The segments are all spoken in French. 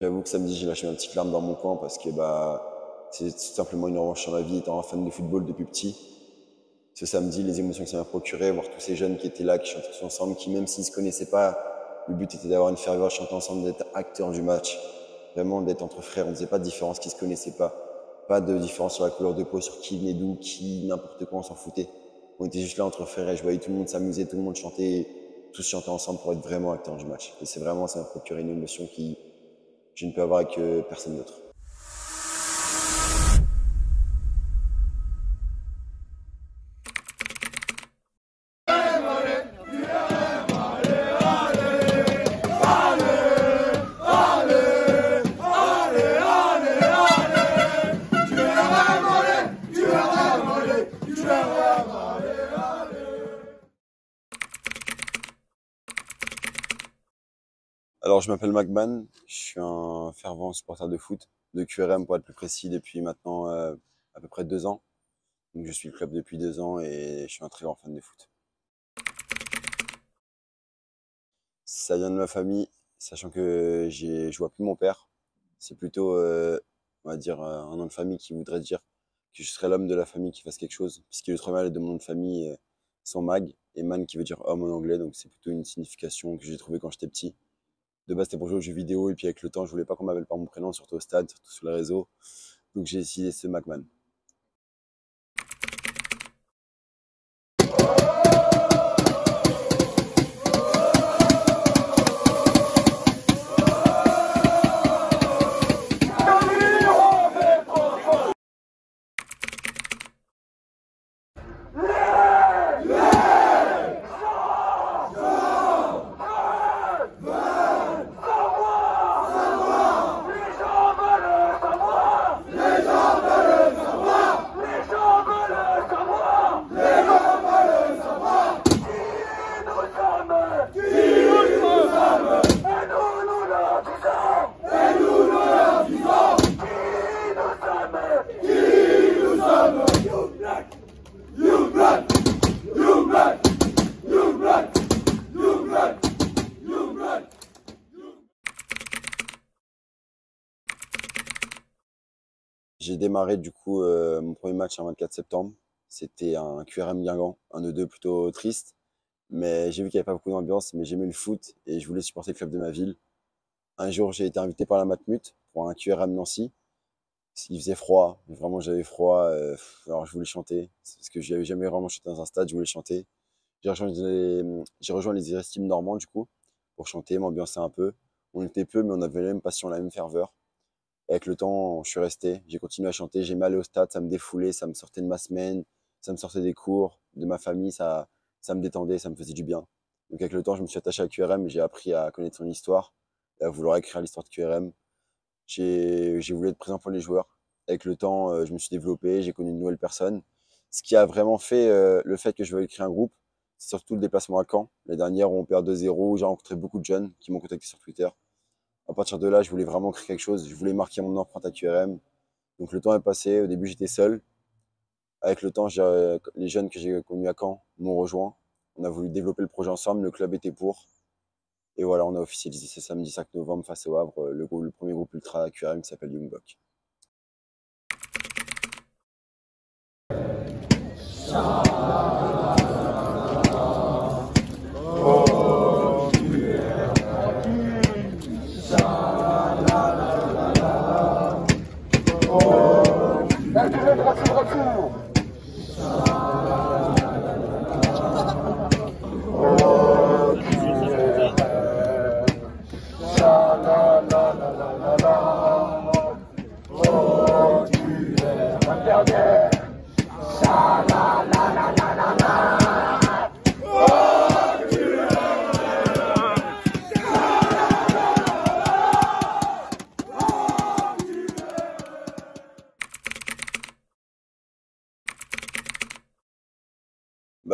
J'avoue que samedi, j'ai lâché ma petite larme dans mon coin parce que c'est tout simplement une revanche sur ma vie étant un fan de football depuis petit. Ce samedi, les émotions que ça m'a procuré, voir tous ces jeunes qui étaient là, qui chantaient tous ensemble, qui même s'ils se connaissaient pas, le but était d'avoir une ferveur, de chanter ensemble, d'être acteurs du match. Vraiment d'être entre frères, on ne faisait pas de différence, qui se connaissaient pas. Pas de différence sur la couleur de peau, sur qui venait d'où, qui, n'importe quoi, on s'en foutait. On était juste là entre frères et je voyais tout le monde s'amuser, tout le monde chanter, tous chanter ensemble pour être vraiment acteurs du match. Et c'est vraiment, ça m'a procuré une émotion qui, je ne peux avoir avec personne d'autre. Alors, je m'appelle Macman, je suis un fervent supporter de foot, de QRM pour être plus précis, depuis maintenant à peu près 2 ans. Donc, je suis le club depuis 2 ans et je suis un très grand fan de foot. Ça vient de ma famille, sachant que je vois plus mon père. C'est plutôt, on va dire, un nom de famille qui voudrait dire que je serais l'homme de la famille qui fasse quelque chose, puisque le premier de mon nom de famille sont Mag, et Man qui veut dire homme en anglais, donc c'est plutôt une signification que j'ai trouvée quand j'étais petit. De base, c'était pour jouer aux jeux vidéo, et puis avec le temps, je voulais pas qu'on m'appelle par mon prénom, surtout au stade, surtout sur les réseaux. Donc j'ai décidé ce Macman. J'ai démarré du coup mon premier match un 24 septembre. C'était un QRM Guingamp, un E2 plutôt triste. Mais j'ai vu qu'il n'y avait pas beaucoup d'ambiance, mais j'aimais le foot et je voulais supporter le club de ma ville. Un jour, j'ai été invité par la Matmut pour un QRM Nancy. Il faisait froid, vraiment j'avais froid. Alors je voulais chanter, parce que j'avais jamais vraiment chanté dans un stade, je voulais chanter. J'ai rejoint les Irestimes Normands du coup, pour chanter, m'ambiancer un peu. On était peu, mais on avait la même passion, la même ferveur. Et avec le temps, je suis resté, j'ai continué à chanter, j'aimais aller au stade, ça me défoulait, ça me sortait de ma semaine, ça me sortait des cours, de ma famille, ça me détendait, ça me faisait du bien. Donc avec le temps, je me suis attaché à QRM, j'ai appris à connaître son histoire, et à vouloir écrire l'histoire de QRM. J'ai voulu être présent pour les joueurs. Avec le temps, je me suis développé, j'ai connu de nouvelles personnes. Ce qui a vraiment fait le fait que je veuille créer un groupe, c'est surtout le déplacement à Caen. Les dernières, on perd 2-0, j'ai rencontré beaucoup de jeunes qui m'ont contacté sur Twitter. À partir de là, je voulais vraiment créer quelque chose, je voulais marquer mon empreinte à QRM. Donc le temps est passé, au début j'étais seul. Avec le temps, les jeunes que j'ai connus à Caen m'ont rejoint. On a voulu développer le projet ensemble, le club était pour. Et voilà, on a officialisé ce samedi 5 novembre face au Havre, le premier groupe ultra QRM qui s'appelle Young Buck.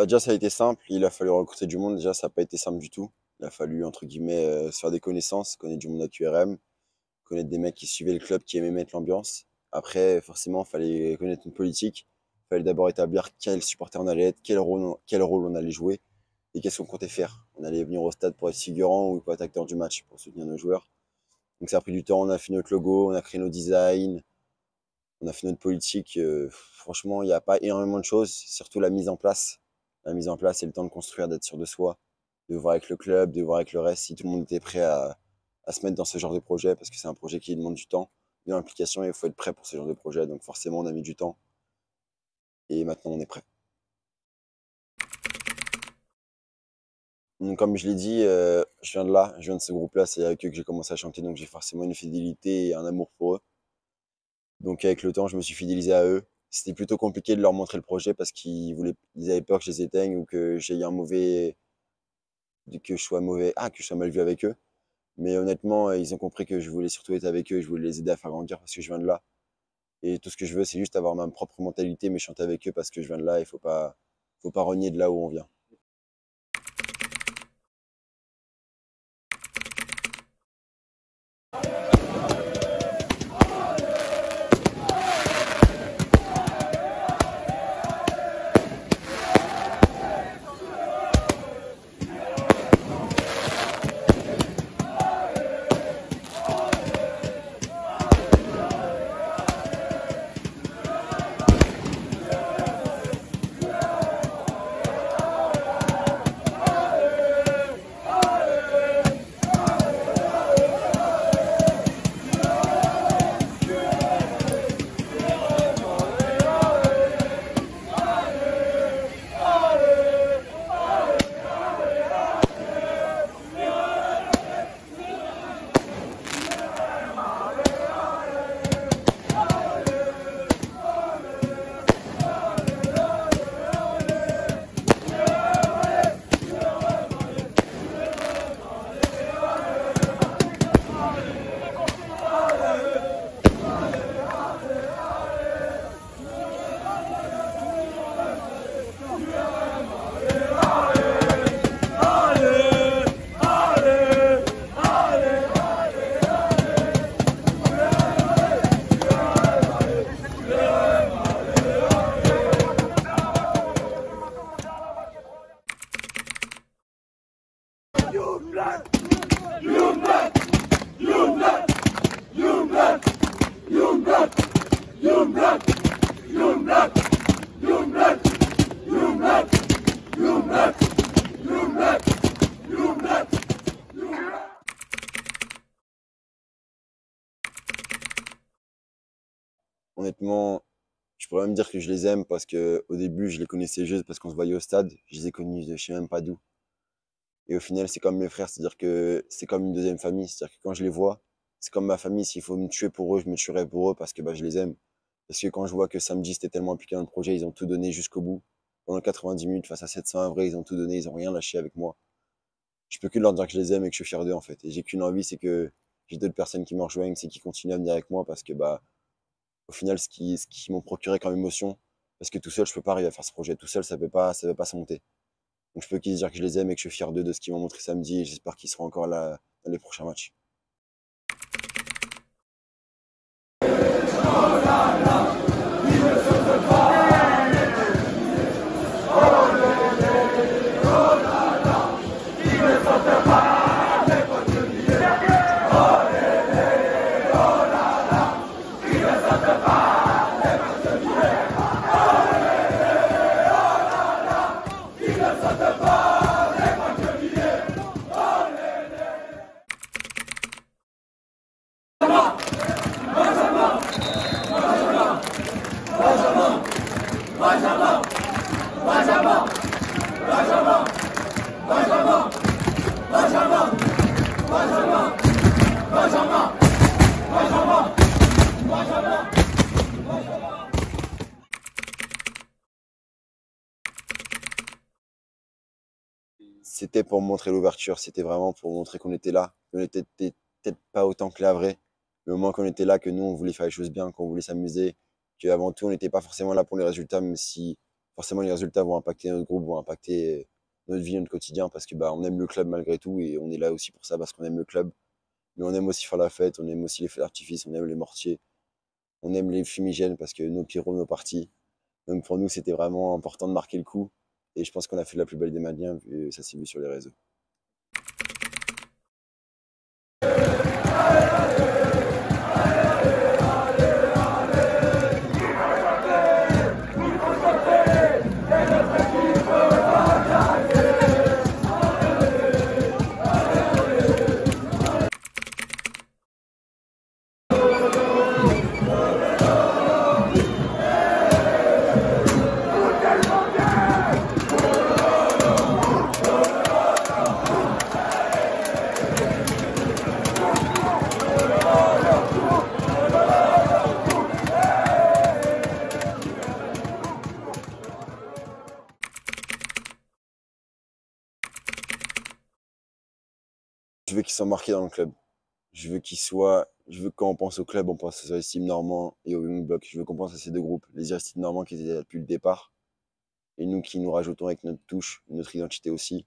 Déjà, ça a été simple. Il a fallu recruter du monde. Déjà, ça n'a pas été simple du tout. Il a fallu, entre guillemets, se faire des connaissances, connaître du monde à QRM, connaître des mecs qui suivaient le club, qui aimaient mettre l'ambiance. Après, forcément, il fallait connaître une politique. Il fallait d'abord établir quel supporter on allait être, quel rôle on allait jouer et qu'est-ce qu'on comptait faire. On allait venir au stade pour être figurant ou pour être acteur du match, pour soutenir nos joueurs. Donc ça a pris du temps, on a fait notre logo, on a créé nos designs, on a fait notre politique. Franchement, il n'y a pas énormément de choses, surtout la mise en place. La mise en place, c'est le temps de construire, d'être sûr de soi, de voir avec le club, de voir avec le reste si tout le monde était prêt à se mettre dans ce genre de projet, parce que c'est un projet qui demande du temps, de l'implication, et il faut être prêt pour ce genre de projet. Donc forcément, on a mis du temps, et maintenant on est prêt. Donc, comme je l'ai dit, je viens de là, je viens de ce groupe-là, c'est avec eux que j'ai commencé à chanter, donc j'ai forcément une fidélité et un amour pour eux. Donc avec le temps, je me suis fidélisé à eux. C'était plutôt compliqué de leur montrer le projet parce ils avaient peur que je les éteigne ou que j'aie un mauvais, que je sois mauvais, que je sois mal vu avec eux. Mais honnêtement, ils ont compris que je voulais surtout être avec eux, je voulais les aider à faire grandir parce que je viens de là. Et tout ce que je veux, c'est juste avoir ma propre mentalité, mais chanter avec eux parce que je viens de là. Il faut pas renier de là où on vient. Honnêtement, je pourrais même dire que je les aime parce que au début, je les connaissais juste parce qu'on se voyait au stade. Je les ai connus de je sais même pas d'où. Et au final, c'est comme mes frères, c'est-à-dire que c'est comme une deuxième famille. C'est-à-dire que quand je les vois, c'est comme ma famille. S'il faut me tuer pour eux, je me tuerai pour eux parce que je les aime. Parce que quand je vois que samedi, c'était tellement impliqué dans le projet, ils ont tout donné jusqu'au bout. Pendant 90 minutes, face à 700 vrais, ils ont tout donné, ils ont rien lâché avec moi. Je peux que leur dire que je les aime et que je suis fier d'eux, en fait. Et j'ai qu'une envie, c'est que j'ai d'autres personnes qui me rejoignent, c'est qu'ils continuent à venir avec moi parce que, au final, ce qui m'ont procuré comme émotion, parce que tout seul, je peux pas arriver à faire ce projet. Tout seul, ça peut pas se monter. Donc je peux qu'ils dire que je les aime et que je suis fier d'eux, de ce qu'ils m'ont montré samedi, et j'espère qu'ils seront encore là dans les prochains matchs. C'était pour montrer l'ouverture, c'était vraiment pour montrer qu'on était là. On était peut-être pas autant que là, vrai, mais au moins qu'on était là, que nous, on voulait faire les choses bien, qu'on voulait s'amuser, qu'avant tout, on n'était pas forcément là pour les résultats, même si forcément les résultats vont impacter notre groupe, vont impacter notre vie, notre quotidien, parce que on aime le club malgré tout, et on est là aussi pour ça, parce qu'on aime le club. Mais on aime aussi faire la fête, on aime aussi les feux d'artifice, on aime les mortiers, on aime les fumigènes, parce que nos pyros, nos parties. Donc pour nous, c'était vraiment important de marquer le coup. Et je pense qu'on a fait de la plus belle des manières, vu ça s'est vu sur les réseaux. qu'ils soient marqués dans le club. Je veux que quand on pense au club, on pense à Team Normand et au Young Block. Je veux qu'on pense à ces deux groupes, les Team Normand qui étaient là depuis le départ, et nous qui nous rajoutons avec notre touche, notre identité aussi,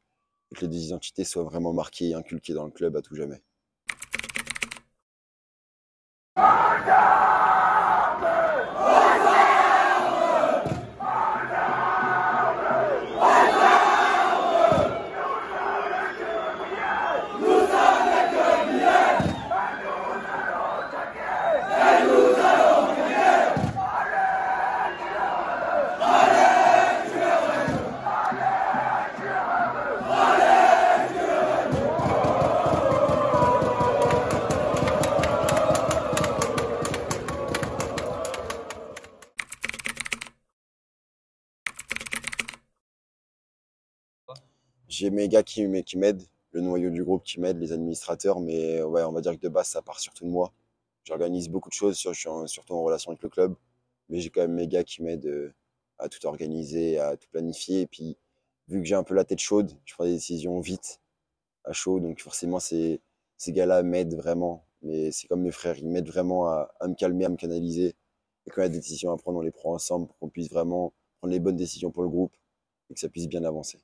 et que les deux identités soient vraiment marquées et inculquées dans le club à tout jamais. J'ai mes gars qui m'aident, le noyau du groupe qui m'aide, les administrateurs, mais ouais, on va dire que de base, ça part surtout de moi. J'organise beaucoup de choses, surtout en relation avec le club, mais j'ai quand même mes gars qui m'aident à tout organiser, à tout planifier. Et puis, vu que j'ai un peu la tête chaude, je prends des décisions vite, à chaud, donc forcément, ces gars-là m'aident vraiment. Mais c'est comme mes frères, ils m'aident vraiment à me calmer, à me canaliser. Et quand il y a des décisions à prendre, on les prend ensemble pour qu'on puisse vraiment prendre les bonnes décisions pour le groupe et que ça puisse bien avancer.